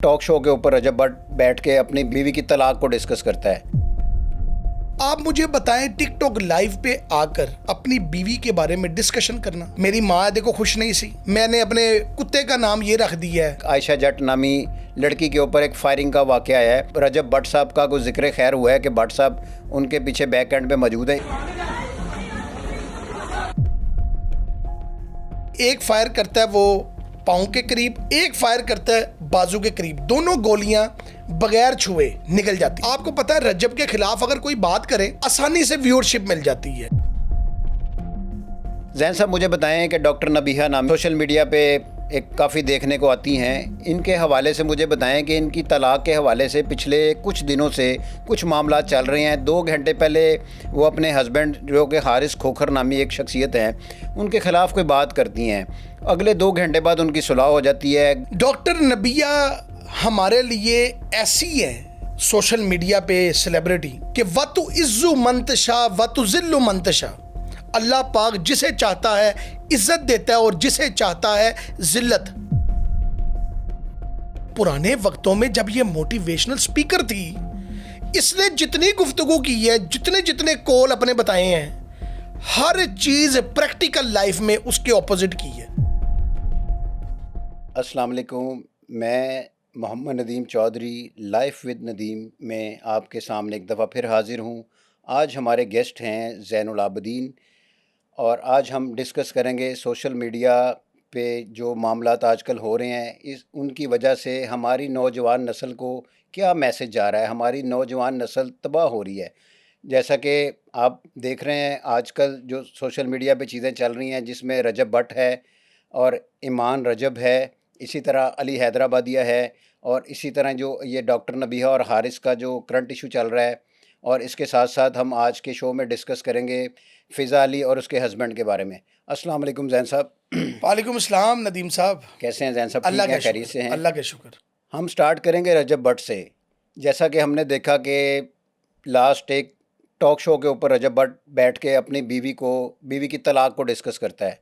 Talk show के ऊपर रजब भट्ट बैठ के अपनी बीवी की तलाक को डिस्कस करता है। आप मुझे बताएं, टिकटॉक लाइव पे आकर अपनी बीवी के बारे में डिस्कशन करना। मेरी माँ देखो खुश नहीं सी, मैंने अपने कुत्ते का नाम ये रख दिया है। आयशा जट नामी लड़की के ऊपर एक फायरिंग का वाकया है। रजब भट्ट साहब का कोई जिक्र खैर हुआ है कि भट्ट साहब उनके पीछे बैक एंड पे मौजूद है। एक फायर करता है वो पाँव के करीब, एक फायर करता है बाजू के करीब। दोनों गोलियां बगैर छुए निकल जाती। आपको पता है रजब के खिलाफ अगर कोई बात करे आसानी से व्यूअरशिप मिल जाती है। जैन साहब मुझे बताएं कि डॉक्टर नबीहा नाम सोशल मीडिया पे एक काफ़ी देखने को आती हैं। इनके हवाले से मुझे बताएं कि इनकी तलाक के हवाले से पिछले कुछ दिनों से कुछ मामला चल रहे हैं। 2 घंटे पहले वो अपने हस्बैंड जो कि हारिस खोखर नामी एक शख्सियत हैं, उनके ख़िलाफ़ कोई बात करती हैं। अगले 2 घंटे बाद उनकी सुलह हो जाती है। डॉक्टर नबिया हमारे लिए ऐसी है सोशल मीडिया पे सेलिब्रिटी कि वतु इज्जु मंतशा वतु जिल्लु मंतशा। अल्लाह पाक जिसे चाहता है इज्जत देता है और जिसे चाहता है जिल्लत। पुराने वक्तों में जब ये मोटिवेशनल स्पीकर थी, इसने जितनी गुफ्तगू की है, जितने कॉल अपने बताए हैं, हर चीज प्रैक्टिकल लाइफ में उसके ऑपोजिट की है। अस्सलाम वालेकुम, मैं मोहम्मद नदीम चौधरी लाइफ विद नदीम में आपके सामने एक दफ़ा फिर हाज़िर हूँ। आज हमारे गेस्ट हैं ज़ैनुल आबदीन और आज हम डिस्कस करेंगे सोशल मीडिया पे जो मामलात आजकल हो रहे हैं, इस उनकी वजह से हमारी नौजवान नस्ल को क्या मैसेज जा रहा है। हमारी नौजवान नस्ल तबाह हो रही है। जैसा कि आप देख रहे हैं आजकल जो सोशल मीडिया पे चीज़ें चल रही हैं, जिसमें रजब भट्ट है और ईमान रजब है, इसी तरह अली हैदराबादिया है और इसी तरह जो ये डॉक्टर नबीहा और हारिस का जो करंट इशू चल रहा है। और इसके साथ साथ हम आज के शो में डिस्कस करेंगे फ़िज़ा अली और उसके हस्बैंड के बारे में। अस्सलाम वालेकुम जैन साहब। वालेकुम अस्सलाम नदीम साहब। कैसे हैं जैन साहब? अल्लाह ठीक हैं, के खैरियत से शुक्र, हैं? अल्लाह के शुक्र। हम स्टार्ट करेंगे रजब भट्ट से। जैसा कि हमने देखा कि लास्ट एक टॉक शो के ऊपर रजब भट्ट बैठ के अपनी बीवी की तलाक को डिस्कस करता है।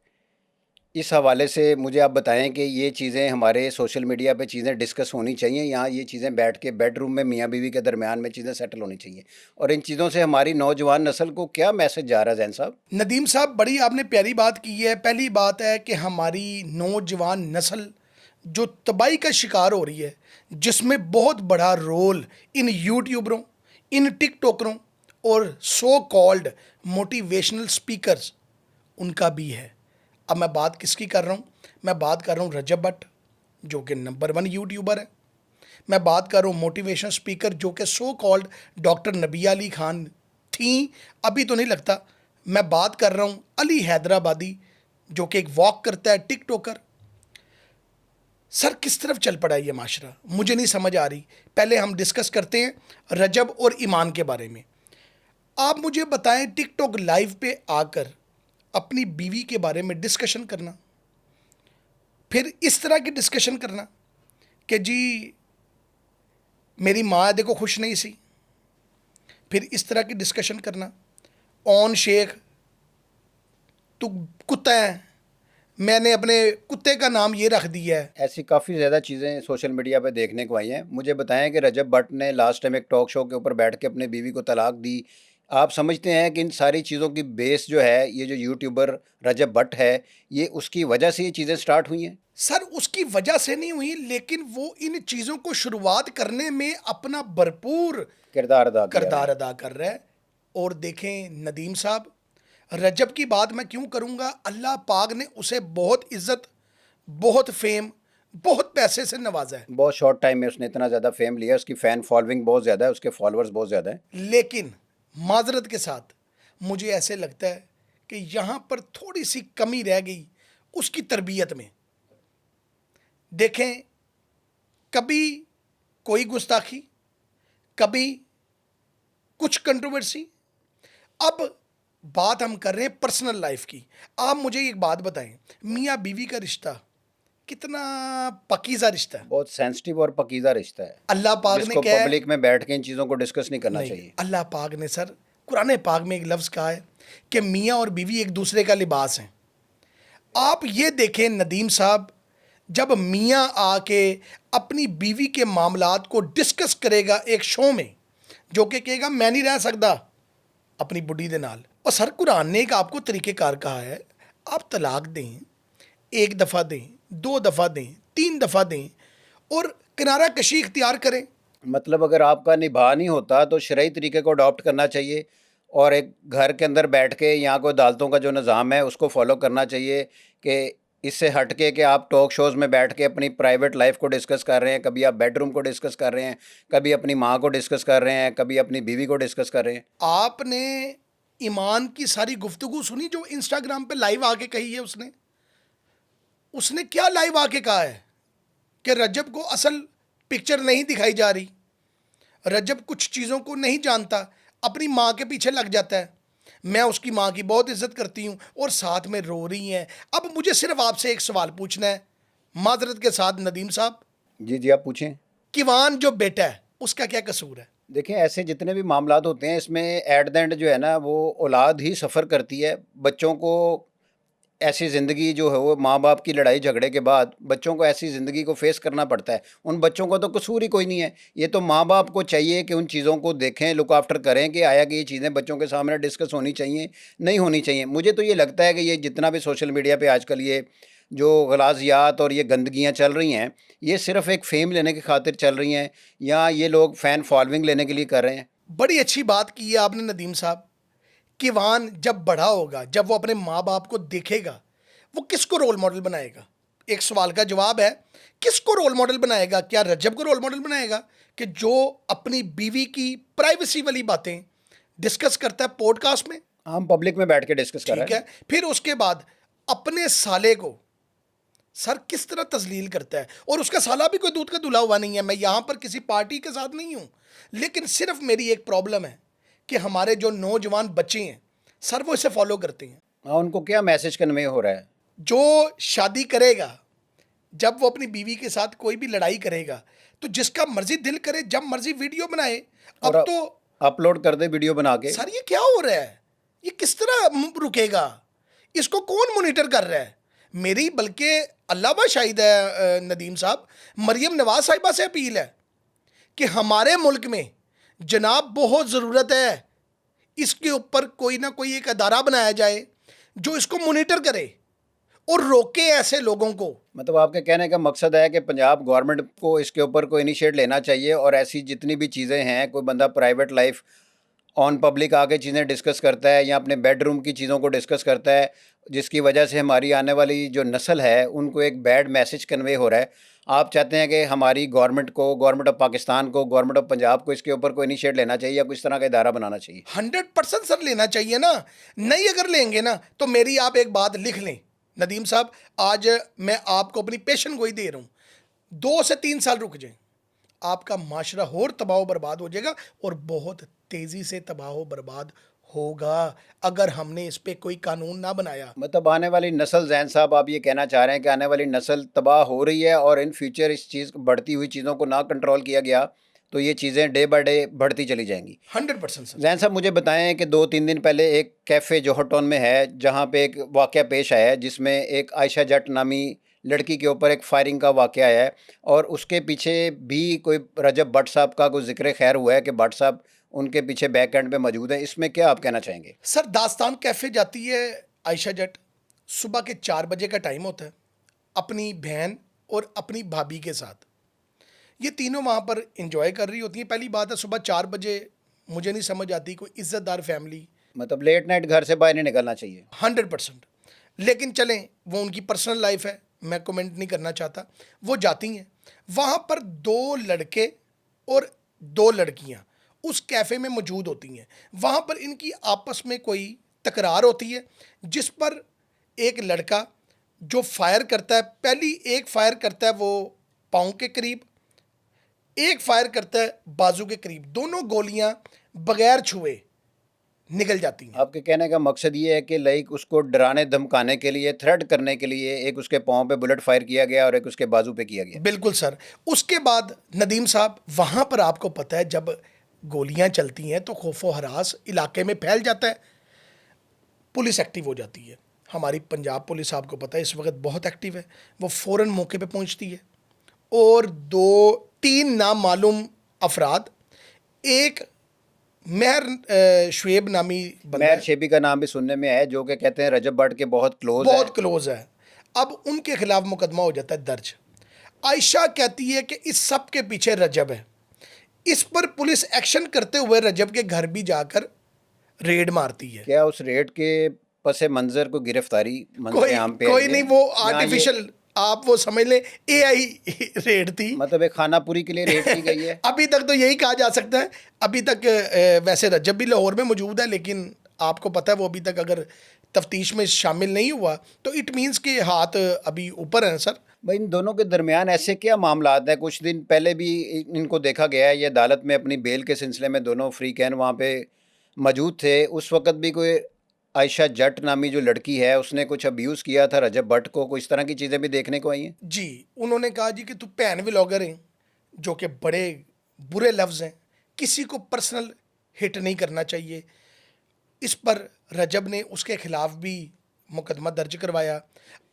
इस हवाले से मुझे आप बताएं कि ये चीज़ें हमारे सोशल मीडिया पे चीज़ें डिस्कस होनी चाहिए, यहाँ ये चीज़ें बैठ के बेडरूम में मियाँ बीवी के दरमियान में चीज़ें सेटल होनी चाहिए, और इन चीज़ों से हमारी नौजवान नस्ल को क्या मैसेज जा रहा है जैन साहब? नदीम साहब, बड़ी आपने प्यारी बात की है। पहली बात है कि हमारी नौजवान नस्ल जो तबाही का शिकार हो रही है, जिसमें बहुत बड़ा रोल इन यूट्यूबरों, इन टिकटॉकरों और सो कॉल्ड मोटिवेशनल स्पीकर्स उनका भी है। अब मैं बात किसकी कर रहा हूँ? मैं बात कर रहा हूँ रजब भट्ट जो कि नंबर 1 यूट्यूबर है। मैं बात कर रहा हूँ मोटिवेशनल स्पीकर जो कि सो कॉल्ड डॉक्टर नबिया अली खान थी, अभी तो नहीं लगता। मैं बात कर रहा हूँ अली हैदराबादी जो कि एक वॉक करता है, टिकटॉकर। सर किस तरफ चल पड़ा है ये माशरा, मुझे नहीं समझ आ रही। पहले हम डिस्कस करते हैं रजब और ईमान के बारे में। आप मुझे बताएं, टिकटॉक लाइव पे आकर अपनी बीवी के बारे में डिस्कशन करना, फिर इस तरह की डिस्कशन करना कि जी मेरी माँ देखो खुश नहीं सी, फिर इस तरह की डिस्कशन करना, ऑन शेख तू कुत्ता है, मैंने अपने कुत्ते का नाम ये रख दिया है। ऐसी काफ़ी ज़्यादा चीज़ें सोशल मीडिया पे देखने को आई हैं। मुझे बताएं कि रजब भट्ट ने लास्ट टाइम एक टॉक शो के ऊपर बैठ के अपनी बीवी को तलाक दी। आप समझते हैं कि इन सारी चीज़ों की बेस जो है, ये जो यूट्यूबर रजब भट्ट है, ये उसकी वजह से ये चीज़ें स्टार्ट हुई हैं? सर उसकी वजह से नहीं हुई, लेकिन वो इन चीज़ों को शुरुआत करने में अपना भरपूर किरदार अदा कर रहा है। और देखें नदीम साहब, रजब की बात मैं क्यों करूंगा, अल्लाह पाक ने उसे बहुत इज्जत, बहुत फेम, बहुत पैसे से नवाजा है। बहुत शॉर्ट टाइम में उसने इतना ज़्यादा फेम लिया, उसकी फ़ैन फॉलोइंग बहुत ज़्यादा है, उसके फॉलोअर्स बहुत ज़्यादा हैं। लेकिन माजरत के साथ मुझे ऐसे लगता है कि यहाँ पर थोड़ी सी कमी रह गई उसकी तरबियत में। देखें, कभी कोई गुस्ताखी, कभी कुछ कंट्रोवर्सी। अब बात हम कर रहे हैं पर्सनल लाइफ की। आप मुझे एक बात बताएं, मियाँ बीवी का रिश्ता कितना पकीज़ा रिश्ता है, बहुत सेंसिटिव और पकीज़ा रिश्ता है। अल्लाह पाक ने जिसको क्या है, पब्लिक में बैठ के इन चीज़ों को डिस्कस नहीं करना चाहिए। अल्लाह पाक ने सर कुरान पाक में एक लफ्ज़ कहा है कि मियाँ और बीवी एक दूसरे का लिबास हैं। आप ये देखें नदीम साहब, जब मियाँ आके अपनी बीवी के मामलात को डिस्कस करेगा एक शो में, जो कि कहेगा मैं नहीं रह सकता अपनी बुढ़ी दे नाल। और सर कुरान ने एक आपको तरीक़ेकार कहा है, आप तलाक दें, एक दफ़ा दें, दो दफ़ा दें, तीन दफ़ा दें और किनारा कशी इख्तियार करें। मतलब अगर आपका निभा नहीं होता तो शरई तरीके को अडॉप्ट करना चाहिए और एक घर के अंदर बैठ के यहाँ को अदालतों का जो निज़ाम है उसको फॉलो करना चाहिए कि इससे हट के आप टॉक शोज़ में बैठ के अपनी प्राइवेट लाइफ को डिस्कस कर रहे हैं, कभी आप बेडरूम को डिस्कस कर रहे हैं, कभी अपनी माँ को डिस्कस कर रहे हैं, कभी अपनी बीवी को डिस्कस कर रहे हैं। आपने ईमान की सारी गुफ्तगू सुनी जो इंस्टाग्राम पे लाइव आके कही है उसने? उसने क्या लाइव आके कहा है कि रजब को असल पिक्चर नहीं दिखाई जा रही, रजब कुछ चीज़ों को नहीं जानता, अपनी माँ के पीछे लग जाता है, मैं उसकी माँ की बहुत इज्जत करती हूँ, और साथ में रो रही हैं। अब मुझे सिर्फ आपसे एक सवाल पूछना है, माजरत के साथ नदीम साहब, जी जी, आप पूछें। किवान जो बेटा है उसका क्या कसूर है? देखिए, ऐसे जितने भी मामलात होते हैं इसमें एट द एंड जो है ना वो औलाद ही सफ़र करती है। बच्चों को ऐसी ज़िंदगी जो है वो माँ बाप की लड़ाई झगड़े के बाद बच्चों को ऐसी ज़िंदगी को फेस करना पड़ता है। उन बच्चों को तो कसूर ही कोई नहीं है। ये तो माँ बाप को चाहिए कि उन चीज़ों को देखें, लुक आफ्टर करें कि आया कि ये चीज़ें बच्चों के सामने डिस्कस होनी चाहिए, नहीं होनी चाहिए। मुझे तो ये लगता है कि ये जितना भी सोशल मीडिया पे आजकल ये जो गलाजियात और ये गंदगियाँ चल रही हैं, ये सिर्फ़ एक फ़ेम लेने की खातिर चल रही हैं या ये लोग फ़ैन फॉलोइंग लेने के लिए कर रहे हैं। बड़ी अच्छी बात की है आपने नदीम साहब। किवान जब बड़ा होगा, जब वो अपने माँ बाप को देखेगा, वो किसको रोल मॉडल बनाएगा? एक सवाल का जवाब है, किसको रोल मॉडल बनाएगा? क्या रजब को रोल मॉडल बनाएगा कि जो अपनी बीवी की प्राइवेसी वाली बातें डिस्कस करता है पॉडकास्ट में? हम पब्लिक में बैठ के डिस्कस कर ठीक रहे हैं। है, फिर उसके बाद अपने साले को सर किस तरह तजलील करता है, और उसका साला भी कोई दूध का धुला हुआ नहीं है। मैं यहाँ पर किसी पार्टी के साथ नहीं हूँ, लेकिन सिर्फ मेरी एक प्रॉब्लम है कि हमारे जो नौजवान बच्चे हैं सर वो इसे फॉलो करते हैं। हाँ, उनको क्या मैसेज कन्वे हो रहा है? जो शादी करेगा, जब वो अपनी बीवी के साथ कोई भी लड़ाई करेगा तो जिसका मर्जी दिल करे जब मर्जी वीडियो बनाए। अब और तो अपलोड कर दे वीडियो बना के। सर ये क्या हो रहा है? ये किस तरह रुकेगा? इसको कौन मॉनिटर कर रहा है? मेरी बल्कि अल्लाह शाहिद है नदीम साहब, मरियम नवाज साहिबा से अपील है कि हमारे मुल्क में जनाब बहुत ज़रूरत है, इसके ऊपर कोई ना कोई एक अदारा बनाया जाए जो इसको मॉनिटर करे और रोके ऐसे लोगों को। मतलब आपके कहने का मकसद है कि पंजाब गवर्नमेंट को इसके ऊपर कोई इनिशिएट लेना चाहिए और ऐसी जितनी भी चीज़ें हैं, कोई बंदा प्राइवेट लाइफ ऑन पब्लिक आके चीज़ें डिस्कस करता है या अपने बेडरूम की चीज़ों को डिस्कस करता है, जिसकी वजह से हमारी आने वाली जो नस्ल है उनको एक बैड मैसेज कन्वे हो रहा है। आप चाहते हैं कि हमारी गवर्नमेंट को, गवर्नमेंट ऑफ पाकिस्तान को, गवर्नमेंट ऑफ पंजाब को इसके ऊपर कोई इनिशिएट लेना चाहिए या कुछ तरह का इदारा बनाना चाहिए? 100% सर लेना चाहिए ना। नहीं अगर लेंगे ना तो मेरी आप एक बात लिख लें नदीम साहब, आज मैं आपको अपनी पेशन गोई दे रहा हूँ, 2 से 3 साल रुक जाएं, आपका माशरा और तबाह बर्बाद हो जाएगा, और बहुत तेज़ी से तबाह बर्बाद होगा अगर हमने इस पे कोई कानून ना बनाया। मतलब आने वाली नस्ल, जैन साहब आप ये कहना चाह रहे हैं कि आने वाली नस्ल तबाह हो रही है और इन फ्यूचर इस चीज़ बढ़ती हुई चीज़ों को ना कंट्रोल किया गया तो ये चीज़ें डे बाय डे बढ़ती चली जाएंगी। 100% सर। जैन साहब मुझे बताएं कि 2-3 दिन पहले एक कैफ़े जोहर टाउन में है जहाँ पे एक वाक़या पेश आया है जिसमें एक आयशा जट नामी लड़की के ऊपर एक फायरिंग का वाक़या आया है और उसके पीछे भी कोई रजब भट्ट साहब का कोई ज़िक्र खैर हुआ है कि भट्ट साहब उनके पीछे बैक एंड पे मौजूद है। इसमें क्या आप कहना चाहेंगे? सर दास्तान कैफ़े जाती है आयशा जट, सुबह के 4 बजे का टाइम होता है, अपनी बहन और अपनी भाभी के साथ। ये तीनों वहाँ पर इंजॉय कर रही होती हैं। पहली बात है सुबह 4 बजे मुझे नहीं समझ आती कोई इज़्ज़तदार फैमिली, मतलब लेट नाइट घर से बाहर नहीं निकलना चाहिए। 100%। लेकिन चलें वो उनकी पर्सनल लाइफ है, मैं कमेंट नहीं करना चाहता। वो जाती हैं वहाँ पर, 2 लड़के और 2 लड़कियाँ उस कैफ़े में मौजूद होती हैं। वहाँ पर इनकी आपस में कोई तकरार होती है जिस पर एक लड़का जो फायर करता है, पहली एक फायर करता है वो पाँव के करीब, एक फायर करता है बाजू के करीब, दोनों गोलियां बगैर छुए निकल जाती हैं। आपके कहने का मकसद ये है कि लाइक उसको डराने धमकाने के लिए, थ्रेट करने के लिए एक उसके पाँव पे बुलेट फायर किया गया और एक उसके बाजू पे किया गया। बिल्कुल सर। उसके बाद नदीम साहब वहाँ पर आपको पता है जब गोलियां चलती हैं तो खौफो हरास इलाके में फैल जाता है, पुलिस एक्टिव हो जाती है। हमारी पंजाब पुलिस आपको पता है इस वक्त बहुत एक्टिव है, वो फ़ौरन मौके पे पहुंचती है और 2-3 नामालूम अफराद, एक शुएब नामी बंदा महर है, शेबी का नाम भी सुनने में है, जो कि कहते हैं रजब भट्ट के बहुत क्लोज है। बहुत क्लोज है। अब उनके खिलाफ मुकदमा हो जाता है दर्ज। आयशा कहती है कि इस सब के पीछे रजब है। इस पर पुलिस एक्शन करते हुए रजब के घर भी जाकर रेड मारती है। क्या उस रेड के पसे मंजर को गिरफ्तारी मंजर कोई आम पे कोई आई नहीं, है? वो यहाँ ये आर्टिफिशियल, आप वो समझ लें एआई रेड थी। मतलब एक खानापुरी के लिए रेड की गई है। अभी तक तो यही कहा जा सकता है। अभी तक वैसे रजब भी लाहौर में मौजूद है, लेकिन आपको पता है वो अभी तक अगर तफ्तीश में शामिल नहीं हुआ तो इट मीन्स के हाथ अभी ऊपर हैं सर। भाई इन दोनों के दरमियान ऐसे क्या मामलात हैं? कुछ दिन पहले भी इनको देखा गया है, ये अदालत में अपनी बेल के सिलसिले में दोनों फ्री कैन वहाँ पे मौजूद थे। उस वक्त भी कोई आयशा जट नामी जो लड़की है उसने कुछ अब्यूज़ किया था रजब भट्ट को, कुछ इस तरह की चीज़ें भी देखने को आई हैं। जी, उन्होंने कहा जी कि तू भैन व्लॉगर है, जो कि बड़े बुरे लफ्ज़ हैं, किसी को पर्सनल हिट नहीं करना चाहिए। इस पर रजब ने उसके खिलाफ भी मुकदमा दर्ज करवाया।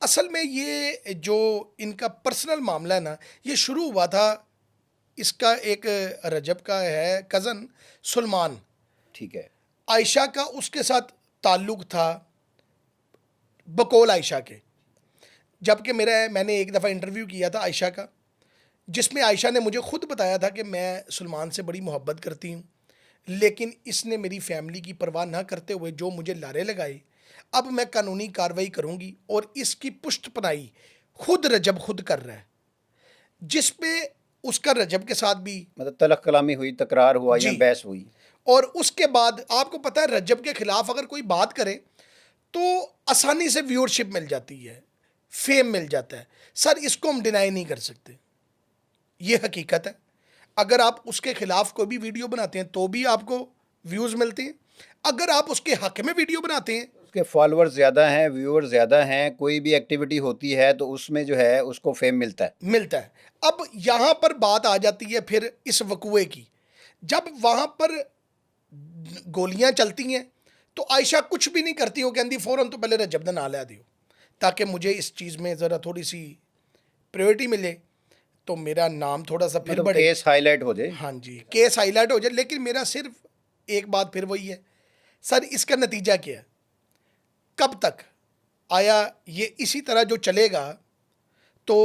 असल में ये जो इनका पर्सनल मामला है ना, ये शुरू हुआ था, इसका एक रजब का है कज़न सुलमान, ठीक है। आयशा का उसके साथ ताल्लुक़ था बकौल आयशा के। जबकि मैंने एक दफ़ा इंटरव्यू किया था आयशा का, जिसमें आयशा ने मुझे खुद बताया था कि मैं सुलमान से बड़ी मोहब्बत करती हूँ, लेकिन इसने मेरी फैमिली की परवाह ना करते हुए जो मुझे लारे लगाए, अब मैं कानूनी कार्रवाई करूँगी। और इसकी पुष्टपनाई खुद रजब खुद कर रहा है, जिस पे उसका रजब के साथ भी मतलब तलख कलामी हुई, तकरार हुआ या जी। बहस हुई। और उसके बाद आपको पता है रजब के खिलाफ अगर कोई बात करे तो आसानी से व्यूअरशिप मिल जाती है, फेम मिल जाता है सर, इसको हम डिनाई नहीं कर सकते, ये हकीकत है। अगर आप उसके खिलाफ कोई भी वीडियो बनाते हैं तो भी आपको व्यूज़ मिलते हैं, अगर आप उसके हक में वीडियो बनाते हैं, उसके फॉलोअर्स ज़्यादा हैं, व्यूअर्स ज़्यादा हैं, कोई भी एक्टिविटी होती है तो उसमें जो है उसको फेम मिलता है। मिलता है। अब यहाँ पर बात आ जाती है फिर इस वकूए की, जब वहाँ पर गोलियाँ चलती हैं तो आयशा कुछ भी नहीं करती, वो कहती फ़ौरन तो पहले रजब दा नाम लै दियो ताकि मुझे इस चीज़ में ज़रा थोड़ी सी प्रायोरिटी मिले, तो मेरा नाम थोड़ा सा फिर मतलब बढ़े। केस हाईलाइट हो जाए। हाँ जी, केस हाईलाइट हो जाए। लेकिन मेरा सिर्फ एक बात फिर वही है सर, इसका नतीजा क्या है, कब तक आया ये इसी तरह जो चलेगा तो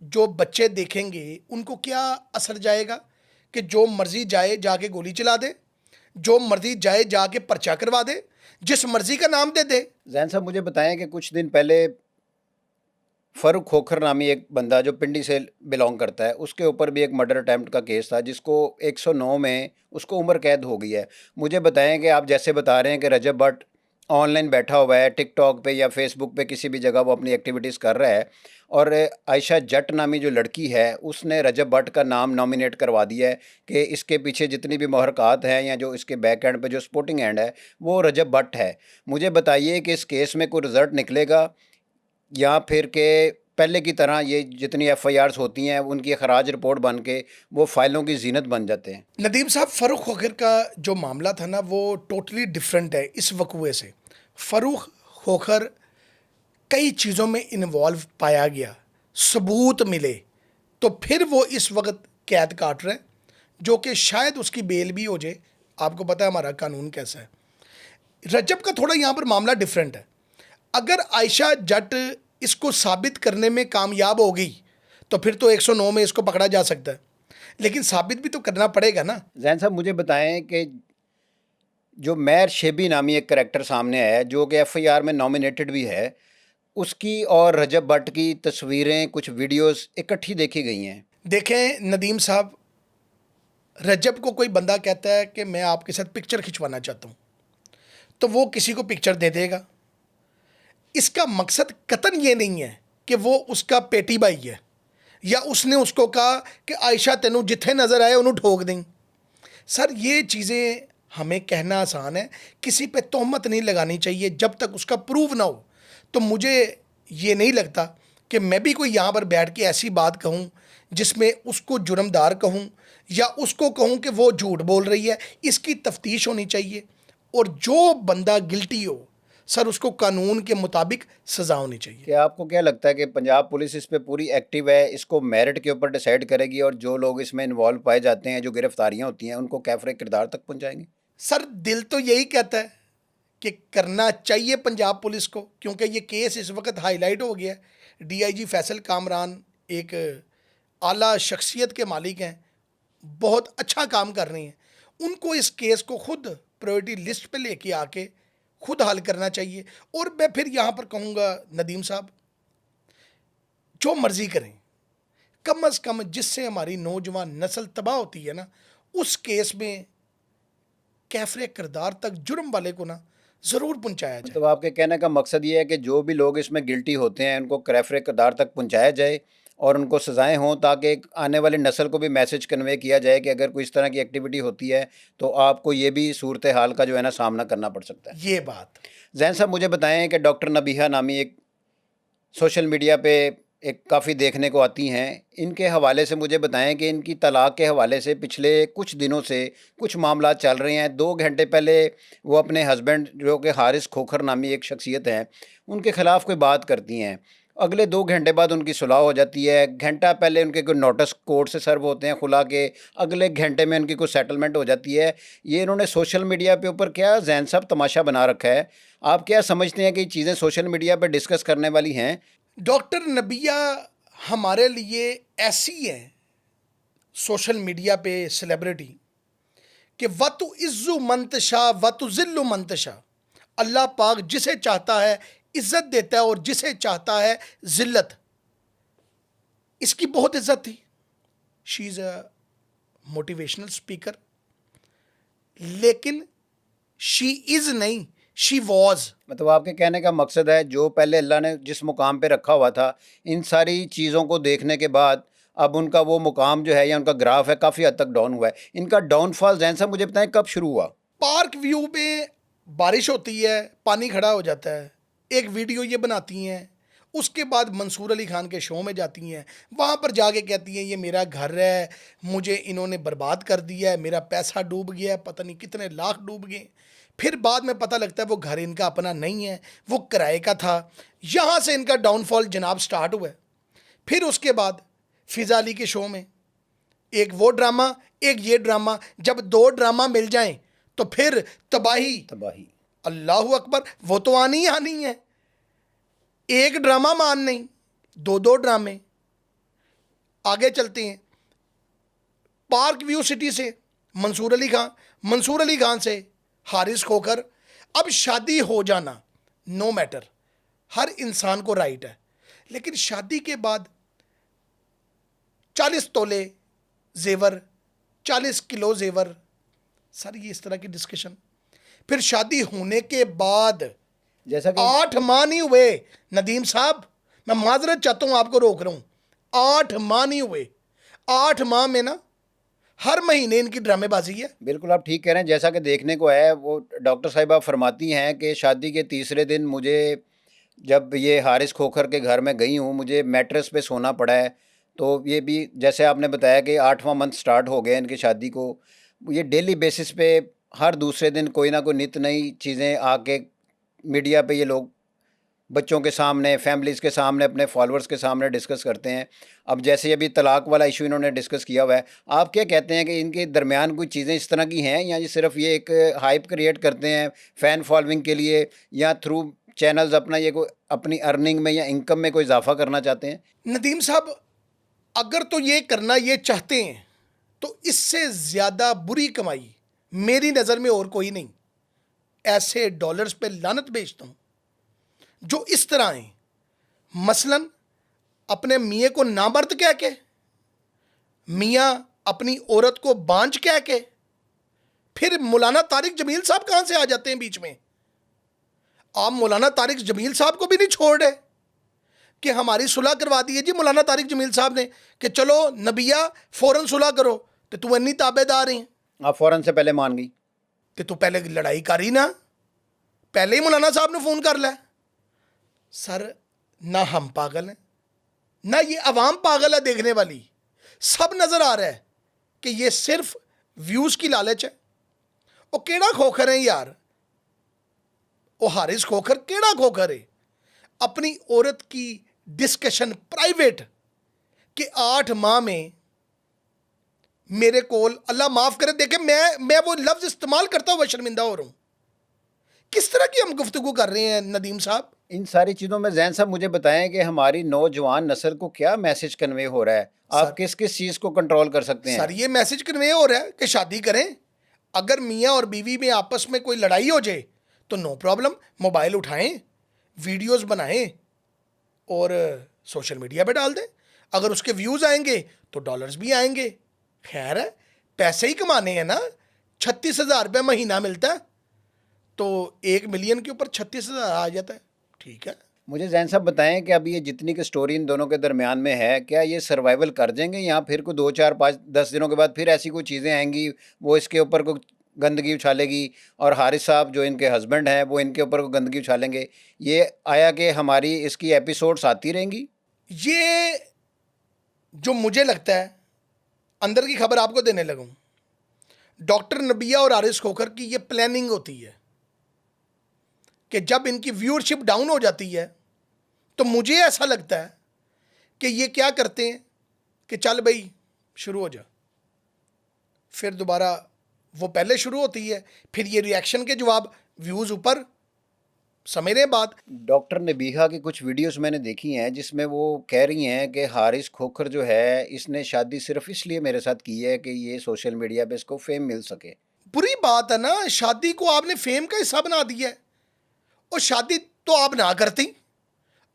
जो बच्चे देखेंगे उनको क्या असर जाएगा कि जो मर्जी जाए जाके गोली चला दे, जो मर्जी जाए जाके पर्चा करवा दे, जिस मर्जी का नाम दे दे। जैन साहब मुझे बताएं कि कुछ दिन पहले फ़ारूक खोखर नामी एक बंदा जो पिंडी से बिलोंग करता है, उसके ऊपर भी एक मर्डर अटैम्प्ट का केस था जिसको 109 में उसको उम्र कैद हो गई है। मुझे बताएं कि आप जैसे बता रहे हैं कि रजब भट्ट ऑनलाइन बैठा हुआ है, टिकटॉक पे या फेसबुक पे किसी भी जगह वो अपनी एक्टिविटीज़ कर रहा है, और आयशा जट नामी जो लड़की है उसने रजब भट्ट का नाम नॉमिनेट करवा दिया है कि इसके पीछे जितनी भी महरक़ात हैं या जो इसके बैक एंड पे जो सपोर्टिंग एंड है वो रजब भट्ट है। मुझे बताइए कि इस केस में कोई रिज़ल्ट निकलेगा या फिर के पहले की तरह ये जितनी एफआईआर्स होती हैं उनकी खराज रिपोर्ट बन के वो फाइलों की जीनत बन जाते हैं? नदीम साहब, फ़ारूक खोखर का जो मामला था ना वो टोटली डिफरेंट है इस वकूए से। फ़ारूक खोखर कई चीज़ों में इन्वॉल्व पाया गया, सबूत मिले, तो फिर वो इस वक्त कैद काट रहे हैं, जो कि शायद उसकी बेल भी हो जाए। आपको पता है हमारा कानून कैसा है। रजब का थोड़ा यहाँ पर मामला डिफरेंट है। अगर आयशा जट इसको साबित करने में कामयाब हो गई तो फिर तो 109 में इसको पकड़ा जा सकता है, लेकिन साबित भी तो करना पड़ेगा ना। जैन साहब मुझे बताएं कि जो महर शेबी नामी एक करैक्टर सामने आया है जो कि एफआईआर में नॉमिनेटेड भी है, उसकी और रजब भट्ट की तस्वीरें, कुछ वीडियोस इकट्ठी देखी गई हैं। देखें नदीम साहब, रजब को कोई बंदा कहता है कि मैं आपके साथ पिक्चर खिंचवाना चाहता हूँ तो वो किसी को पिक्चर दे देगा। इसका मकसद कतन ये नहीं है कि वो उसका पेटी भाई है या उसने उसको कहा कि आयशा तेनू जिथे नज़र आए उन्होंने ठोक दें। सर ये चीज़ें हमें कहना आसान है, किसी पे तोहमत नहीं लगानी चाहिए जब तक उसका प्रूव ना हो। तो मुझे ये नहीं लगता कि मैं भी कोई यहाँ पर बैठ के ऐसी बात कहूँ जिसमें उसको जुर्मदार कहूँ या उसको कहूँ कि वो झूठ बोल रही है। इसकी तफ्तीश होनी चाहिए और जो बंदा गिल्टी हो सर उसको कानून के मुताबिक सज़ा होनी चाहिए। क्या आपको क्या लगता है कि पंजाब पुलिस इस पे पूरी एक्टिव है, इसको मेरिट के ऊपर डिसाइड करेगी और जो लोग इसमें इन्वॉल्व पाए जाते हैं, जो गिरफ्तारियां होती हैं, उनको कैफरे किरदार तक पहुंचाएंगे? सर दिल तो यही कहता है कि करना चाहिए पंजाब पुलिस को, क्योंकि ये केस इस वक्त हाईलाइट हो गया है। डीआईजी फैसल कामरान एक आला शख्सियत के मालिक हैं, बहुत अच्छा काम कर रहे हैं। उनको इस केस को खुद प्रायोरिटी लिस्ट पे लेके आके खुद हल करना चाहिए। और मैं फिर यहाँ पर कहूँगा नदीम साहब, जो मर्जी करें, कम अज़ कम जिससे हमारी नौजवान नस्ल तबाह होती है ना, उस केस में कैफरे किरदार तक जुर्म वाले को ना ज़रूर पहुँचाया जाए। मतलब आपके कहने का मकसद ये है कि जो भी लोग इसमें गिल्टी होते हैं, उनको कैफरे किरदार तक पहुंचाया जाए और उनको सज़ाएं हों, ताकि एक आने वाली नस्ल को भी मैसेज कन्वे किया जाए कि अगर कोई इस तरह की एक्टिविटी होती है तो आपको ये भी सूरत हाल का जो है ना सामना करना पड़ सकता है। ये बात जैन साहब, मुझे बताएं कि डॉक्टर नबीहा नामी एक सोशल मीडिया पे एक काफ़ी देखने को आती हैं, इनके हवाले से मुझे बताएं कि इनकी तलाक के हवाले से पिछले कुछ दिनों से कुछ मामला चल रहे हैं। 2 घंटे पहले वो अपने हस्बैंड जो कि हारिस खोखर नामी एक शख्सियत हैं, उनके ख़िलाफ़ कोई बात करती हैं, अगले 2 घंटे बाद उनकी सुलह हो जाती है। घंटा पहले उनके कोई नोटिस कोर्ट से सर्व होते हैं खुला के, अगले घंटे में उनकी कोई सेटलमेंट हो जाती है। ये इन्होंने सोशल मीडिया पे ऊपर क्या जैन साहब तमाशा बना रखा है? आप क्या समझते हैं कि ये चीज़ें सोशल मीडिया पे डिस्कस करने वाली हैं? डॉक्टर नबिया हमारे लिए ऐसी है सोशल मीडिया पे सेलिब्रिटी कि वतु इज्जु मंतशा वतु जिल्लु मंतशा। अल्लाह पाक जिसे चाहता है इज्जत देता है और जिसे चाहता है जिल्लत। इसकी बहुत इज्जत थी, she is a motivational speaker, लेकिन शी इज़ नहीं, शी वॉज। मतलब आपके कहने का मकसद है जो पहले अल्लाह ने जिस मुकाम पे रखा हुआ था, इन सारी चीज़ों को देखने के बाद अब उनका वो मुकाम जो है या उनका ग्राफ है काफ़ी हद तक डाउन हुआ है। इनका डाउनफॉल जैन साहब मुझे बताएं कब शुरू हुआ? पार्क व्यू में बारिश होती है, पानी खड़ा हो जाता है, एक वीडियो ये बनाती हैं, उसके बाद मंसूर अली खान के शो में जाती हैं, वहाँ पर जाके कहती हैं ये मेरा घर है, मुझे इन्होंने बर्बाद कर दिया है, मेरा पैसा डूब गया है, पता नहीं कितने लाख डूब गए। फिर बाद में पता लगता है वो घर इनका अपना नहीं है, वो किराए का था। यहाँ से इनका डाउनफॉल जनाब स्टार्ट हुआ है। फिर उसके बाद फिज़ा अली के शो में एक वो ड्रामा, एक ये ड्रामा, जब 2 ड्रामा मिल जाएं तो फिर तबाही तबाही। अल्लाह अकबर, वो तो आनी ही आनी है। एक ड्रामा मान नहीं, 2 ड्रामे। आगे चलते हैं, पार्क व्यू सिटी से मंसूर अली खान, मंसूर अली खान से हारिस खोखर। अब शादी हो जाना नो मैटर, हर इंसान को राइट है, लेकिन शादी के बाद 40 तोले जेवर, 40 किलो जेवर, सर ये इस तरह की डिस्कशन। फिर शादी होने के बाद जैसा कि 8 माह नहीं हुए नदीम साहब, मैं माजरत चाहता हूं, आपको रोक रहा हूं, 8 माह नहीं हुए। 8 माह में ना हर महीने इनकी ड्रामेबाजी है। बिल्कुल आप ठीक कह रहे हैं। जैसा कि देखने को है, वो डॉक्टर साहिबा फरमाती हैं कि शादी के तीसरे दिन मुझे, जब ये हारिस खोखर के घर में गई हूँ, मुझे मैट्रेस पे सोना पड़ा है। तो ये भी जैसे आपने बताया कि 8वां मंथ स्टार्ट हो गया इनकी शादी को। ये डेली बेसिस पे हर दूसरे दिन कोई ना कोई नित नई चीज़ें आके मीडिया पे ये लोग बच्चों के सामने, फैमिलीज़ के सामने, अपने फॉलोअर्स के सामने डिस्कस करते हैं। अब जैसे अभी तलाक वाला इशू इन्होंने डिस्कस किया हुआ है, आप क्या कहते हैं कि इनके दरमियान कोई चीज़ें इस तरह की हैं, या ये सिर्फ ये एक हाइप क्रिएट करते हैं फ़ैन फॉलोइंग के लिए, या थ्रू चैनल्स अपना ये कोई अपनी अर्निंग में या इनकम में कोई इजाफा करना चाहते हैं? नदीम साहब, अगर तो ये करना ये चाहते हैं तो इससे ज़्यादा बुरी कमाई मेरी नज़र में और कोई नहीं। ऐसे डॉलर्स पे लानत भेजता हूँ जो इस तरह हैं। मसलन अपने मियाँ को नामर्द कह के, मियाँ अपनी औरत को बांझ कह के, फिर मौलाना तारिक जमील साहब कहाँ से आ जाते हैं बीच में। आप मौलाना तारिक जमील साहब को भी नहीं छोड़ रहे कि हमारी सुलह करवा दी है जी मौलाना तारिक जमील साहब ने, कि चलो नबिया फ़ौरन सुलह करो, तो तू इन्नी ताबेदार हैं आप फ़ौरन से पहले मान गई कि तू पहले लड़ाई कर ही ना, पहले ही मौलाना साहब ने फ़ोन कर लिया। सर ना हम पागल हैं, ना ये अवाम पागल है देखने वाली, सब नज़र आ रहा है कि ये सिर्फ व्यूज़ की लालच है। और केड़ा खोखर हैं यार, ਉਹ ਹਾਰਿਸ ਖੋਖਰ ਕਿਹੜਾ ਖੋਖਰ है अपनी औरत की डिस्कशन प्राइवेट कि 8 माह में मेरे कोल अल्लाह माफ करे देखे मैं वो लफ्ज इस्तेमाल करता हुआ शर्मिंदा हो रहा हूं किस तरह की हम गुफ्तगू कर रहे हैं नदीम साहब इन सारी चीज़ों में जैन साहब मुझे बताएं कि हमारी नौजवान नस्ल को क्या मैसेज कन्वे हो रहा है, आप सर- किस किस चीज़ को कंट्रोल कर सकते हैं? सर ये मैसेज कन्वे हो रहा है कि शादी करें अगर मियाँ और बीवी में आपस में कोई लड़ाई हो जाए तो नो प्रॉब्लम मोबाइल उठाएं वीडियोस बनाएं और सोशल मीडिया पे डाल दें अगर उसके व्यूज़ आएंगे तो डॉलर्स भी आएंगे खैर है पैसे ही कमाने हैं ना 36,000 रुपये महीना मिलता है तो 1 मिलियन के ऊपर 36,000 आ जाता है ठीक है मुझे जैन साहब बताएं कि अब ये जितनी की स्टोरी इन दोनों के दरमियान में है, क्या ये सर्वाइवल कर जाएंगे या फिर कोई 2 4 5 10 दिनों के बाद फिर ऐसी कोई चीज़ें आएंगी, वो इसके ऊपर कोई गंदगी उछालेगी और हारिस साहब जो इनके हस्बैंड हैं वो इनके ऊपर कोई गंदगी उछालेंगे? ये आया कि हमारी इसकी एपिसोड्स आती रहेंगी? ये जो मुझे लगता है अंदर की खबर आपको देने लगूं डॉक्टर नबिया और आरिस खोखर की ये प्लानिंग होती है कि जब इनकी व्यूअरशिप डाउन हो जाती है तो मुझे ऐसा लगता है कि ये क्या करते हैं कि चल भाई शुरू हो जा फिर दोबारा वो पहले शुरू होती है फिर ये रिएक्शन के जवाब व्यूज़ ऊपर समझ रहे हैं बात डॉक्टर नबीहा की कुछ वीडियोस मैंने देखी हैं जिसमें वो कह रही हैं कि हारिस खोखर जो है इसने शादी सिर्फ इसलिए मेरे साथ की है कि ये सोशल मीडिया पे इसको फेम मिल सके। बुरी बात है ना शादी को आपने फेम का हिस्सा बना दिया है और शादी तो आप ना करती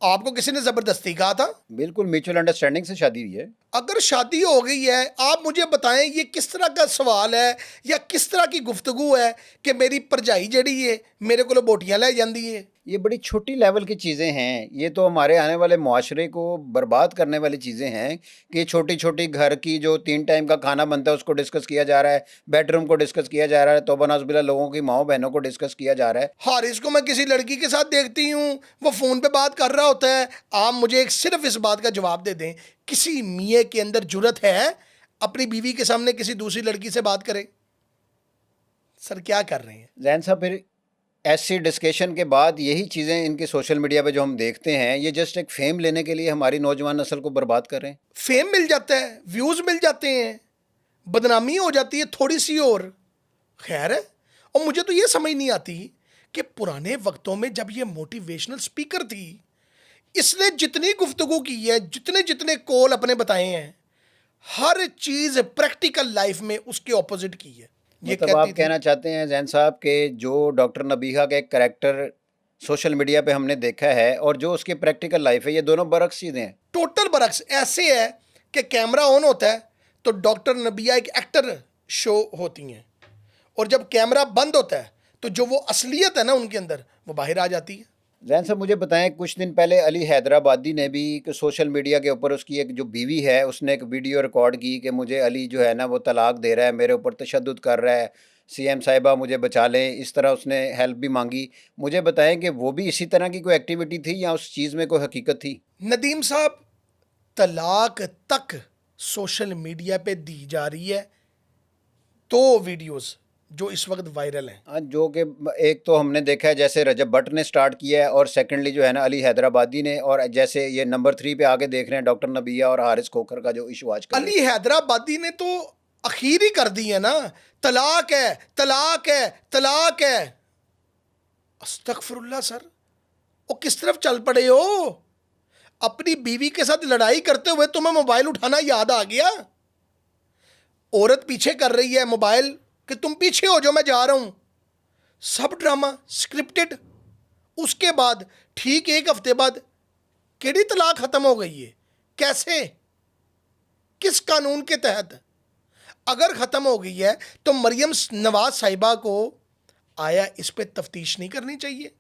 आपको किसी ने ज़बरदस्ती कहा था बिल्कुल म्यूचुअल अंडरस्टैंडिंग से शादी हुई है। अगर शादी हो गई है आप मुझे बताएं ये किस तरह का सवाल है या किस तरह की गुफ्तगू है कि मेरी भरजाई जड़ी है मेरे को बोटियां ले जाती है ये बड़ी छोटी लेवल की चीज़ें हैं, ये तो हमारे आने वाले मुआशरे को बर्बाद करने वाली चीज़ें हैं कि छोटी छोटी घर की जो 3 टाइम का खाना बनता है उसको डिस्कस किया जा रहा है, बेडरूम को डिस्कस किया जा रहा है, तौबा नाउज़ुबिल्लाह लोगों की माओ बहनों को डिस्कस किया जा रहा है। हारिस को मैं किसी लड़की के साथ देखती हूँ वो फ़ोन पे बात कर रहा होता है आप मुझे एक सिर्फ इस बात का जवाब दे दें किसी मियाँ के अंदर जुर्रत है अपनी बीवी के सामने किसी दूसरी लड़की से बात करे सर क्या कर रहे हैं जैन साहब फिर ऐसी डिस्कशन के बाद यही चीज़ें इनके सोशल मीडिया पे जो हम देखते हैं ये जस्ट एक फेम लेने के लिए हमारी नौजवान नस्ल को बर्बाद कर रहे हैं। फेम मिल जाता है व्यूज़ मिल जाते हैं बदनामी हो जाती है थोड़ी सी और खैर है और मुझे तो ये समझ नहीं आती कि पुराने वक्तों में जब ये मोटिवेशनल स्पीकर थी इसने जितनी गुफ्तगू की है जितने जितने कॉल अपने बताए हैं हर चीज़ प्रैक्टिकल लाइफ में उसके ऑपोजिट की है ये मतलब आप कहती थी कहना चाहते हैं जैन साहब कि जो डॉक्टर नबीहा का एक करैक्टर सोशल मीडिया पे हमने देखा है और जो उसकी प्रैक्टिकल लाइफ है ये दोनों बरक्स चीज़ें हैं। टोटल बरक्स ऐसे है कि कैमरा ऑन होता है तो डॉक्टर नबिया एक एक्टर शो होती हैं और जब कैमरा बंद होता है तो जो वो असलियत है ना उनके अंदर वो बाहर आ जाती है जैन साहब मुझे बताएं कुछ दिन पहले अली हैदराबादी ने भी सोशल मीडिया के ऊपर उसकी एक जो बीवी है उसने एक वीडियो रिकॉर्ड की कि मुझे अली जो है ना वो तलाक दे रहा है, मेरे ऊपर तशद्दुद कर रहा है, सीएम साहिबा मुझे बचा लें, इस तरह उसने हेल्प भी मांगी। मुझे बताएं कि वो भी इसी तरह की कोई एक्टिविटी थी या उस चीज़ में कोई हकीकत थी? नदीम साहब तलाक तक सोशल मीडिया पे दी जा रही है 2 वीडियोस जो इस वक्त वायरल हैं हाँ, जो कि एक तो हमने देखा है जैसे रजब भट्ट ने स्टार्ट किया है और सेकंडली जो है ना अली हैदराबादी ने, और जैसे ये नंबर 3 पे आगे देख रहे हैं डॉक्टर नबिया और हारिस खोखर का जो इशू आज अली हैदराबादी ने तो अखीर ही कर दी है ना तलाक है तलाक है तलाक है अस्तगफिरुल्लाह सर वो किस तरफ चल पड़े हो अपनी बीवी के साथ लड़ाई करते हुए तुम्हें मोबाइल उठाना याद आ गया औरत पीछे कर रही है मोबाइल कि तुम पीछे हो जाओ मैं जा रहा हूं सब ड्रामा स्क्रिप्टेड उसके बाद ठीक 1 हफ्ते बाद केड़ी तलाक खत्म हो गई है कैसे किस कानून के तहत अगर ख़त्म हो गई है तो मरियम नवाज साहिबा को आया इस पे तफ्तीश नहीं करनी चाहिए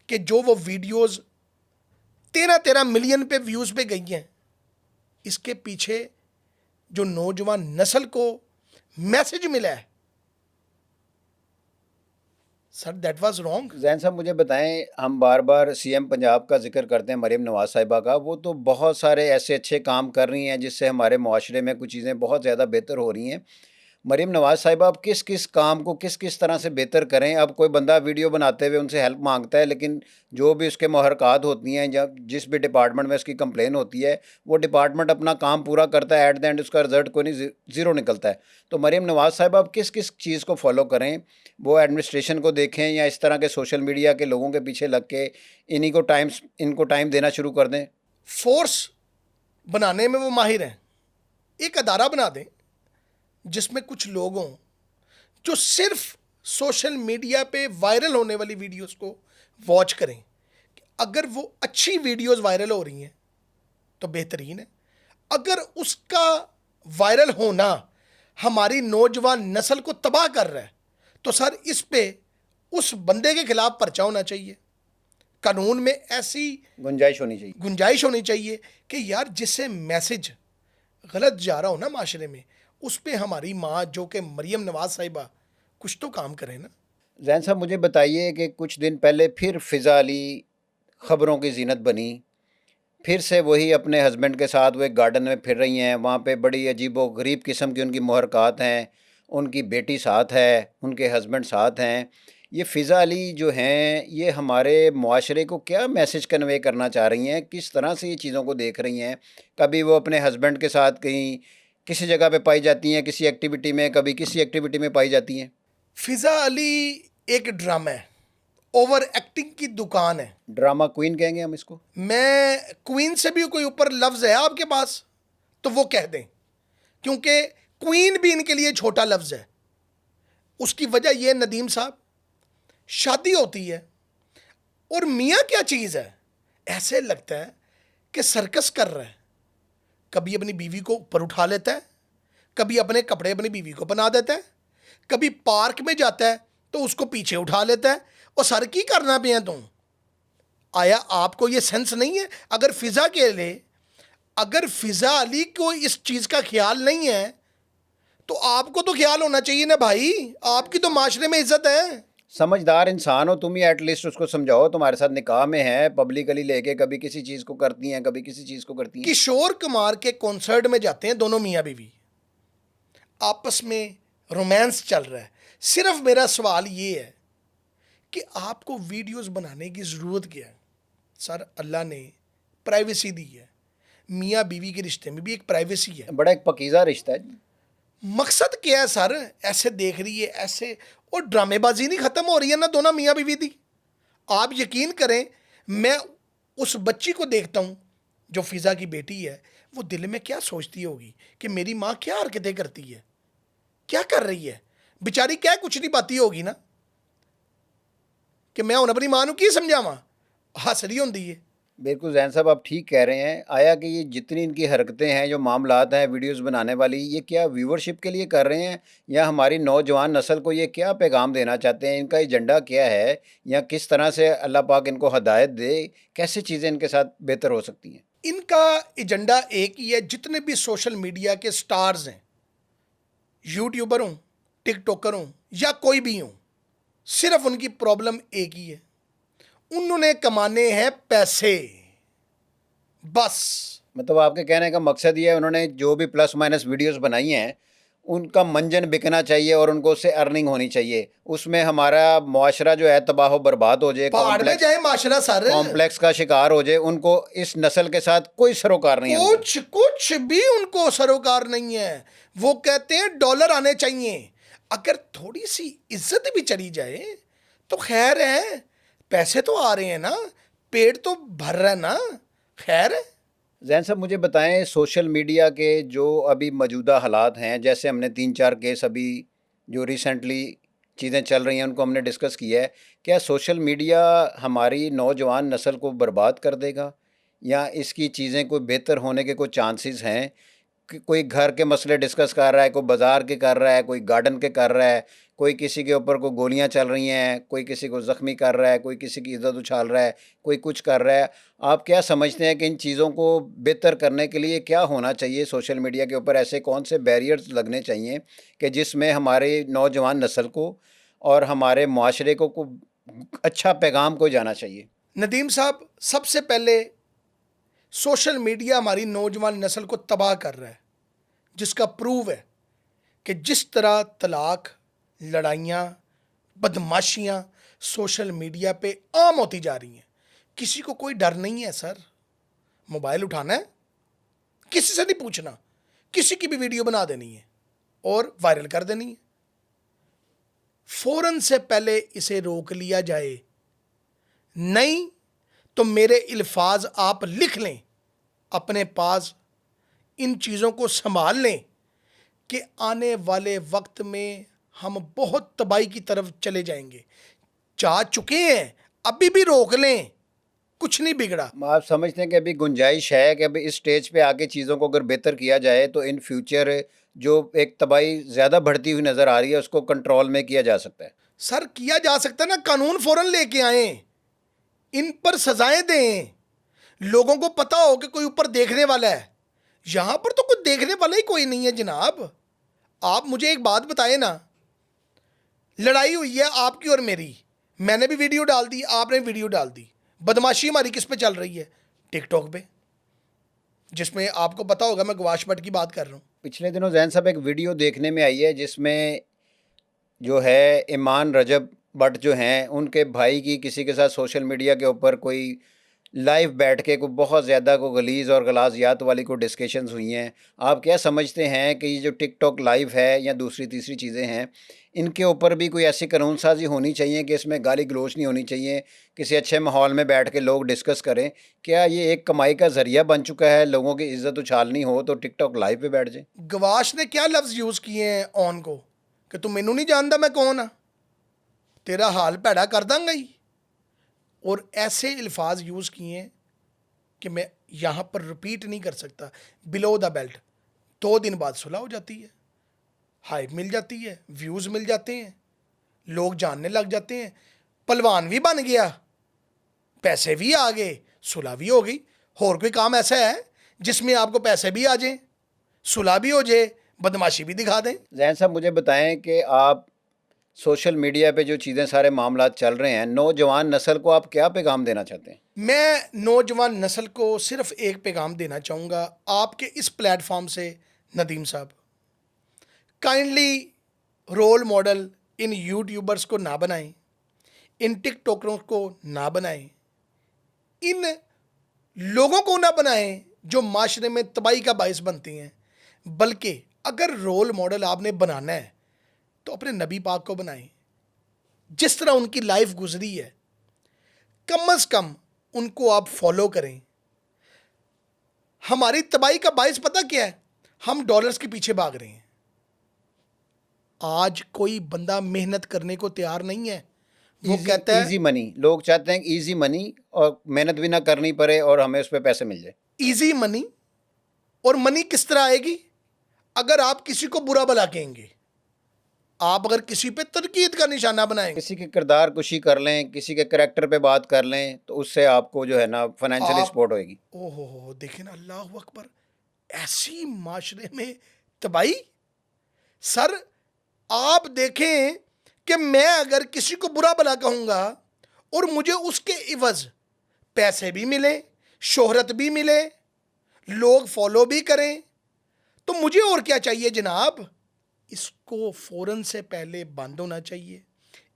कि जो वो वीडियोस 13 मिलियन पे व्यूज़ पे गई हैं इसके पीछे जो नौजवान नस्ल को मैसेज मिला है sir that was wrong Jain साहब मुझे बताएं, हम बार बार सीएम पंजाब का जिक्र करते हैं मरीम नवाज साहिबा का, वो तो बहुत सारे ऐसे अच्छे काम कर रही हैं जिससे हमारे मुआशरे में कुछ चीज़ें बहुत ज़्यादा बेहतर हो रही हैं। मरीम नवाज़ साहिबा अब किस किस काम को किस किस तरह से बेहतर करें? अब कोई बंदा वीडियो बनाते हुए उनसे हेल्प मांगता है, लेकिन जो भी उसके मुहरक़ात होती हैं, जब जिस भी डिपार्टमेंट में उसकी कंप्लेन होती है, वो डिपार्टमेंट अपना काम पूरा करता है, एट द एंड उसका रिजल्ट कोई नहीं, ज़ीरो निकलता है। तो मरीम नवाज़ साहिबा अब किस किस चीज़ को फॉलो करें? वो एडमिनिस्ट्रेशन को देखें या इस तरह के सोशल मीडिया के लोगों के पीछे लग के इनको टाइम देना शुरू कर दें? फोर्स बनाने में वो माहिर हैं। एक अदारा बना दें जिसमें कुछ लोग हों जो सिर्फ सोशल मीडिया पे वायरल होने वाली वीडियोस को वॉच करें। अगर वो अच्छी वीडियोस वायरल हो रही हैं तो बेहतरीन है। अगर उसका वायरल होना हमारी नौजवान नस्ल को तबाह कर रहा है तो सर इस पे उस बंदे के खिलाफ पर्चा होना चाहिए। कानून में ऐसी गुंजाइश होनी चाहिए कि यार जिससे मैसेज गलत जा रहा हो ना माशरे में, उस पे हमारी माँ जो कि मरियम नवाज साहिबा कुछ तो काम करें ना। जैन साहब मुझे बताइए कि कुछ दिन पहले फिर फ़िज़ा अली ख़बरों की ज़ीनत बनी, फिर से वही अपने हस्बैंड के साथ वो एक गार्डन में फिर रही हैं, वहाँ पे बड़ी अजीबो-गरीब किस्म की उनकी मुहरक़ात हैं, उनकी बेटी साथ है, उनके हस्बैंड साथ हैं। ये फ़िज़ा अली जो हैं, ये हमारे मुआशरे को क्या मैसेज कन्वे करना चाह रही हैं? किस तरह से ये चीज़ों को देख रही हैं? कभी वो अपने हस्बैंड के साथ कहीं किसी जगह पे पाई जाती हैं, किसी एक्टिविटी में, कभी किसी एक्टिविटी में पाई जाती हैं। फिज़ा अली एक ड्रामा है, ओवर एक्टिंग की दुकान है। ड्रामा क्वीन कहेंगे हम इसको। मैं क्वीन से भी कोई ऊपर लफ्ज़ है आपके पास तो वो कह दें, क्योंकि क्वीन भी इनके लिए छोटा लफ्ज़ है। उसकी वजह यह नदीम साहब, शादी होती है और मियाँ क्या चीज़ है, ऐसे लगता है कि सर्कस कर रहा है। कभी अपनी बीवी को ऊपर उठा लेता है, कभी अपने कपड़े अपनी बीवी को बना देता है, कभी पार्क में जाता है तो उसको पीछे उठा लेता है और सर की करना पे है तुम। आया आपको ये सेंस नहीं है? अगर फिज़ा अली को इस चीज़ का ख्याल नहीं है तो आपको तो ख्याल होना चाहिए ना भाई, आपकी तो माशरे में इज्जत है। समझदार इंसान हो तुम ही, एटलीस्ट उसको समझाओ, तुम्हारे साथ निकाह में है, पब्लिकली लेके कभी किसी चीज़ को करती हैं, कभी किसी चीज़ को करती हैं। किशोर कुमार के कॉन्सर्ट में जाते हैं दोनों मियाँ बीवी, आपस में रोमांस चल रहा है। सिर्फ मेरा सवाल ये है कि आपको वीडियोस बनाने की ज़रूरत क्या है? सर अल्लाह ने प्राइवेसी दी है, मियाँ बीवी के रिश्ते में भी एक प्राइवेसी है। बड़ा एक पकीज़ा रिश्ता है। मकसद क्या है सर? ऐसे देख रही है ऐसे, और ड्रामेबाजी नहीं ख़त्म हो रही है ना दोनों मियाँ बीवी दी। आप यकीन करें, मैं उस बच्ची को देखता हूँ जो फिज़ा की बेटी है, वो दिल में क्या सोचती होगी कि मेरी माँ क्या हरकतें करती है, क्या कर रही है बेचारी, क्या कुछ नहीं पाती होगी ना कि मैं उन्हें अपनी माँ को की समझावा, हंस रही होंगी है। बिल्कुल जैन साहब आप ठीक कह रहे हैं। आया कि ये जितनी इनकी हरकतें हैं, जो मामलात हैं वीडियोस बनाने वाली, ये क्या व्यूवरशिप के लिए कर रहे हैं या हमारी नौजवान नस्ल को ये क्या पैगाम देना चाहते हैं? इनका एजेंडा क्या है या किस तरह से अल्लाह पाक इनको हदायत दे, कैसे चीज़ें इनके साथ बेहतर हो सकती हैं? इनका एजेंडा एक ही है। जितने भी सोशल मीडिया के स्टार्स हैं, यूट्यूबर हों, टिकटॉकर हों या कोई भी हों, सिर्फ उनकी प्रॉब्लम एक ही है, उन्होंने कमाने हैं पैसे, बस। मतलब आपके कहने का मकसद ये है, उन्होंने जो भी प्लस माइनस वीडियोस बनाई हैं, उनका मंजन बिकना चाहिए और उनको उससे अर्निंग होनी चाहिए। उसमें हमारा मुआशरा जो है तबाह बर्बाद हो जाए, पहाड़ में जाए माशरा सर, कॉम्प्लेक्स का शिकार हो जाए। उनको इस नस्ल के साथ कोई सरोकार नहीं है। कुछ भी उनको सरोकार नहीं है। वो कहते हैं डॉलर आने चाहिए। अगर थोड़ी सी इज्जत भी चली जाए तो खैर है, पैसे तो आ रहे हैं ना, पेट तो भर रहा है ना, खैर है। जैन साहब मुझे बताएं, सोशल मीडिया के जो अभी मौजूदा हालात हैं, जैसे हमने 3-4 केस अभी जो रिसेंटली चीज़ें चल रही हैं उनको हमने डिस्कस किया है, क्या सोशल मीडिया हमारी नौजवान नस्ल को बर्बाद कर देगा या इसकी चीज़ें कोई बेहतर होने के कोई चांसेस हैं? कि कोई घर के मसले डिस्कस कर रहा है, कोई बाज़ार के कर रहा है, कोई गार्डन के कर रहा है, कोई किसी के ऊपर कोई गोलियां चल रही हैं, कोई किसी को ज़ख्मी कर रहा है, कोई किसी की इज़्ज़त उछाल रहा है, कोई कुछ कर रहा है। आप क्या समझते हैं कि इन चीज़ों को बेहतर करने के लिए क्या होना चाहिए? सोशल मीडिया के ऊपर ऐसे कौन से बैरियर्स लगने चाहिए कि जिसमें हमारे नौजवान नस्ल को और हमारे मुआशरे को अच्छा पैगाम को जाना चाहिए? नदीम साहब, सबसे पहले सोशल मीडिया हमारी नौजवान नस्ल को तबाह कर रहा है, जिसका प्रूव है कि जिस तरह तलाक, लड़ाइयाँ, बदमाशियाँ सोशल मीडिया पे आम होती जा रही हैं, किसी को कोई डर नहीं है सर। मोबाइल उठाना है, किसी से नहीं पूछना, किसी की भी वीडियो बना देनी है और वायरल कर देनी है। फौरन से पहले इसे रोक लिया जाए, नहीं तो मेरे अल्फाज आप लिख लें अपने पास, इन चीज़ों को संभाल लें कि आने वाले वक्त में हम बहुत तबाही की तरफ चले जाएंगे। जा चुके हैं, अभी भी रोक लें, कुछ नहीं बिगड़ा। आप समझते हैं कि अभी गुंजाइश है कि अभी इस स्टेज पे आके चीज़ों को अगर बेहतर किया जाए तो इन फ्यूचर जो एक तबाही ज़्यादा बढ़ती हुई नज़र आ रही है उसको कंट्रोल में किया जा सकता है? सर किया जा सकता है ना, कानून फौरन लेके आए, इन पर सजाएं दें, लोगों को पता हो कि कोई ऊपर देखने वाला है। यहां पर तो कोई देखने वाला ही कोई नहीं है जनाब। आप मुझे एक बात बताएं ना, लड़ाई हुई है आपकी और मेरी, मैंने भी वीडियो डाल दी, आपने वीडियो डाल दी, बदमाशी हमारी किस पे चल रही है? टिकटॉक पे, जिसमें आपको पता होगा मैं गवाश भट्ट की बात कर रहा हूँ। पिछले दिनों जैन साहब एक वीडियो देखने में आई है जिसमें जो है ईमान रजब भट्ट जो हैं उनके भाई की किसी के साथ सोशल मीडिया के ऊपर कोई लाइव बैठ के कोई बहुत ज़्यादा को गलीज़ और गलाजियात वाली को डिस्कशंस हुई हैं। आप क्या समझते हैं कि ये जो टिकटॉक लाइव है या दूसरी तीसरी चीज़ें हैं, इनके ऊपर भी कोई ऐसी कानून साज़ी होनी चाहिए कि इसमें गाली गलौच नहीं होनी चाहिए, किसी अच्छे माहौल में बैठ के लोग डिस्कस करें? क्या ये एक कमाई का ज़रिया बन चुका है, लोगों की इज़्ज़त उछालनी हो तो टिकटॉक लाइव पे बैठ जाएँ? गवाश ने क्या लफ्ज़ यूज़ किए हैं ऑन को कि तू मैनू नहीं जानता मैं कौन हाँ, तेरा हाल भैड़ा कर दांगा ही, और ऐसे अल्फाज यूज़ किए हैं कि मैं यहाँ पर रिपीट नहीं कर सकता। बिलो द बेल्ट 2 दिन बाद सुलह हो जाती है, हाइप मिल जाती है, व्यूज़ मिल जाते हैं, लोग जानने लग जाते हैं, पहलवान भी बन गया, पैसे भी आ गए, सुलह भी हो गई। और कोई काम ऐसा है जिसमें आपको पैसे भी आ जाएं, सुलह भी हो जाए, बदमाशी भी दिखा दें? ज़ैन साहब मुझे बताएं कि आप सोशल मीडिया पे जो चीज़ें सारे मामलात चल रहे हैं, नौजवान नस्ल को आप क्या पैगाम देना चाहते हैं? मैं नौजवान नस्ल को सिर्फ एक पैगाम देना चाहूँगा आपके इस प्लेटफॉर्म से, नदीम साहब, काइंडली रोल मॉडल इन यूट्यूबर्स को ना बनाएं, इन टिकटॉकरों को ना बनाएं, इन लोगों को ना बनाएं जो माशरे में तबाही का बायस बनती हैं। बल्कि अगर रोल मॉडल आपने बनाना है तो अपने नबी पाक को बनाएं, जिस तरह उनकी लाइफ गुजरी है कम से कम उनको आप फॉलो करें। हमारी तबाही का बायस पता क्या है? हम डॉलर्स के पीछे भाग रहे हैं। आज कोई बंदा मेहनत करने को तैयार नहीं है, वो कहता है इजी मनी, लोग चाहते हैं इजी मनी और मेहनत भी ना करनी पड़े और हमें उस पर पैसे मिल जाए। Easy money. और मनी किस तरह आएगी? अगर आप किसी को बुरा भला कहेंगे, आप अगर किसी पे तनकीद का निशाना बनाएंगे, किसी के किरदार कुशी कर लें, किसी के करैक्टर पे बात कर लें तो उससे आपको जो है ना फाइनेंशियली आप सपोर्ट होएगी। ओहो देखें ना, अल्लाह अकबर, ऐसी माशरे में तबाही। सर आप देखें कि मैं अगर किसी को बुरा भला कहूँगा और मुझे उसके इवज पैसे भी मिले, शोहरत भी मिले, लोग फॉलो भी करें, तो मुझे और क्या चाहिए जनाब? इसको फ़ौरन से पहले बंद होना चाहिए,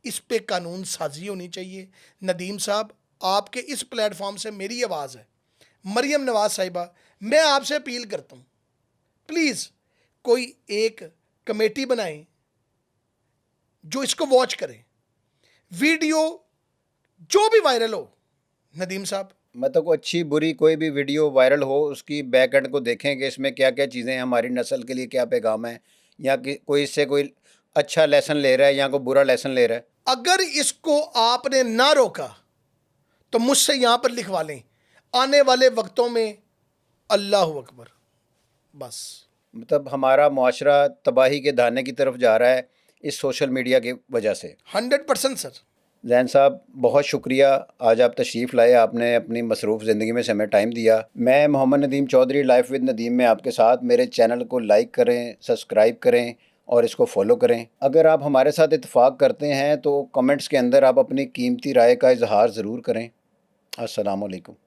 इस पे कानून साजी होनी चाहिए। नदीम साहब, आपके इस प्लेटफॉर्म से मेरी आवाज़ है, मरियम नवाज़ साहिबा, मैं आपसे अपील करता हूँ, प्लीज़ कोई एक कमेटी बनाएं जो इसको वॉच करे, वीडियो जो भी वायरल हो, नदीम साहब, मतलब कोई अच्छी बुरी कोई भी वीडियो वायरल हो उसकी बैक एंड को देखें कि इसमें क्या क्या चीज़ें हैं, हमारी नस्ल के लिए क्या पैगाम है, या कि कोई इससे कोई अच्छा लेसन ले रहा है या कोई बुरा लेसन ले रहा है। अगर इसको आपने ना रोका तो मुझसे यहाँ पर लिखवा लें, आने वाले वक्तों में अल्लाह अकबर। बस मतलब हमारा मुआशरा तबाही के दाने की तरफ जा रहा है इस सोशल मीडिया की वजह से। 100% सर। जैन साहब बहुत शुक्रिया, आज आप तशरीफ़ लाए, आपने अपनी मसरूफ़ ज़िंदगी में से हमें टाइम दिया। मैं मोहम्मद नदीम चौधरी, लाइफ विद नदीम में आपके साथ। मेरे चैनल को लाइक करें, सब्सक्राइब करें और इसको फॉलो करें। अगर आप हमारे साथ इत्तेफाक करते हैं तो कमेंट्स के अंदर आप अपनी कीमती राय का इजहार ज़रूर करें। अस्सलाम वालेकुम।